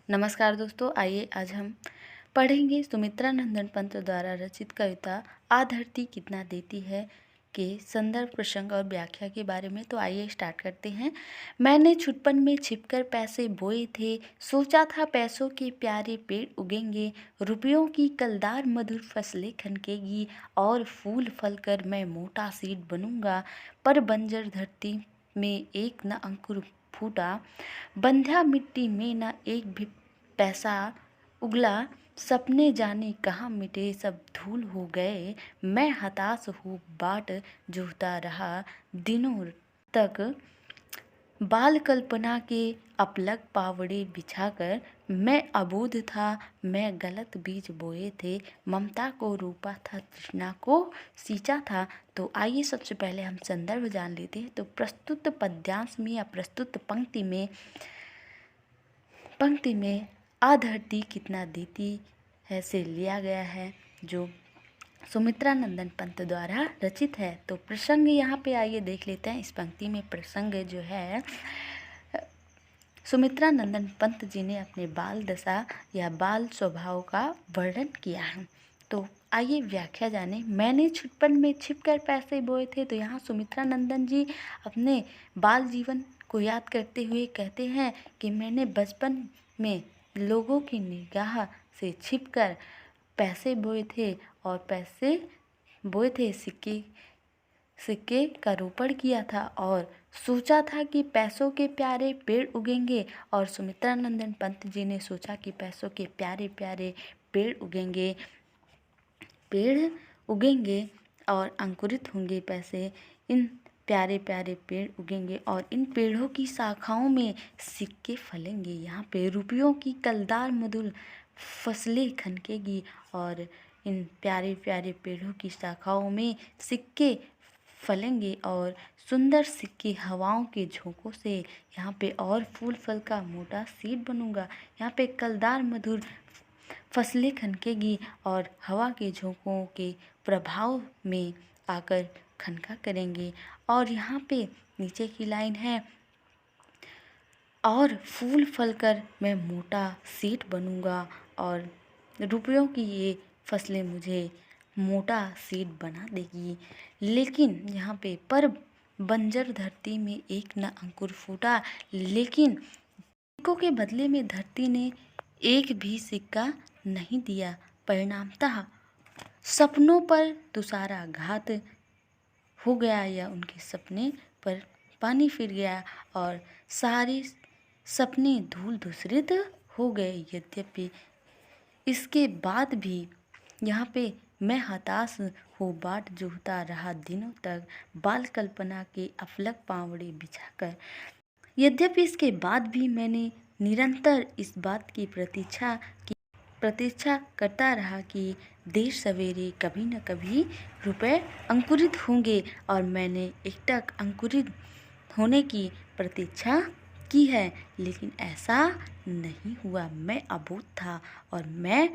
नमस्कार दोस्तों, आइए आज हम पढ़ेंगे सुमित्रा नंदन पंत द्वारा रचित कविता आ धरती कितना देती है के संदर्भ, प्रसंग और व्याख्या के बारे में। तो आइए स्टार्ट करते हैं। मैंने छुटपन में छिपकर पैसे बोए थे, सोचा था पैसों के प्यारे पेड़ उगेंगे, रुपयों की कलदार मधुर फसलें खनकेगी और फूल फल कर मैं मोटा सीड बनूंगा। पर बंजर धरती में एक न अंकुर फूटा, बंध्या मिट्टी में न एक भी पैसा उगला। सपने जाने कहाँ मिटे, सब धूल हो गए। मैं हताश हो बाट जोहता रहा दिनों तक, बाल कल्पना के अपलक पावड़े बिछाकर। मैं अबोध था, मैं गलत बीज बोए थे, ममता को रोपा था, तृष्णा को सींचा था। तो आइए सबसे पहले हम संदर्भ जान लेते हैं। तो प्रस्तुत पद्यांश में या प्रस्तुत पंक्ति में आ धरती कितना देती है से लिया गया है, जो सुमित्रा नंदन पंत द्वारा रचित है। तो प्रसंग यहाँ पे आइए देख लेते हैं। इस पंक्ति में प्रसंग जो है, सुमित्रा नंदन पंत जी ने अपने बाल दशा या बाल स्वभाव का वर्णन किया है। तो आइए व्याख्या जाने। मैंने छुटपन में छिपकर पैसे बोए थे। तो यहाँ सुमित्रा नंदन जी अपने बाल जीवन को याद करते हुए कहते हैं कि मैंने बचपन में लोगों की निगाह से छिपकर पैसे बोए थे और पैसे बोए थे, सिक्के का रोपण किया था और सोचा था कि पैसों के प्यारे पेड़ उगेंगे। और सुमित्रा नंदन पंत जी ने सोचा कि पैसों के प्यारे प्यारे पेड़ उगेंगे और अंकुरित होंगे पैसे। इन प्यारे प्यारे पेड़ उगेंगे और इन पेड़ों की शाखाओं में सिक्के फलेंगे। यहाँ पे रुपयों की कलदार मधुर फसलें खनकेगी और इन प्यारे प्यारे पेड़ों की शाखाओं में सिक्के फलेंगे और सुंदर सिक्के हवाओं के झोंकों से यहाँ पे और फूल फल का मोटा सीड बनूंगा। यहाँ पे कलदार मधुर फसलें खनकेगी और हवा के झोंकों के प्रभाव में आकर खनका करेंगे। और यहाँ पे नीचे की लाइन है, और फूल फल कर मैं मोटा सीड बनूंगा और रुपयों की ये फसलें मुझे मोटा सीड बना देगी। लेकिन यहाँ पे पर बंजर धरती में एक न अंकुर फूटा, लेकिन सिक्कों के बदले में धरती ने एक भी सिक्का नहीं दिया। परिणामतः सपनों पर तुषाराघात हो गया या उनके सपने पर पानी फिर गया और सारे सपने धूल धूसरित हो गए। यद्यपि इसके बाद भी यहाँ पे मैं हताश हो बाट जोहता रहा दिनों तक, बाल कल्पना के अफलक पावड़े बिछाकर। यद्यपि इसके बाद भी मैंने निरंतर इस बात की प्रतीक्षा करता रहा कि देर सवेरे कभी न कभी रुपए अंकुरित होंगे, और मैंने एकटक अंकुरित होने की प्रतीक्षा की है, लेकिन ऐसा नहीं हुआ। मैं अबोध था और मैं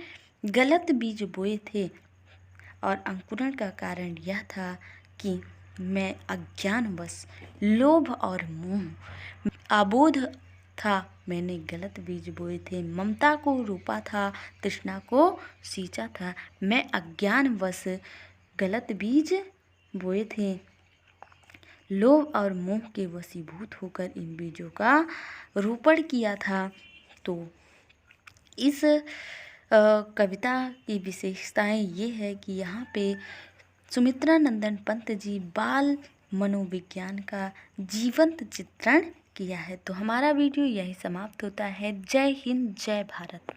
गलत बीज बोए थे और अंकुरण का कारण यह था कि मैं अज्ञानवश, लोभ और मोह, अबोध था, मैंने गलत बीज बोए थे, ममता को रोपा था, तृष्णा को सींचा था। मैं अज्ञानवश गलत बीज बोए थे, लोभ और मोह के वशीभूत होकर इन बीजों का रोपण किया था। तो इस कविता की विशेषताएं ये है कि यहाँ पे सुमित्रा नंदन पंत जी बाल मनोविज्ञान का जीवंत चित्रण किया है। तो हमारा वीडियो यही समाप्त होता है। जय हिंद, जय भारत।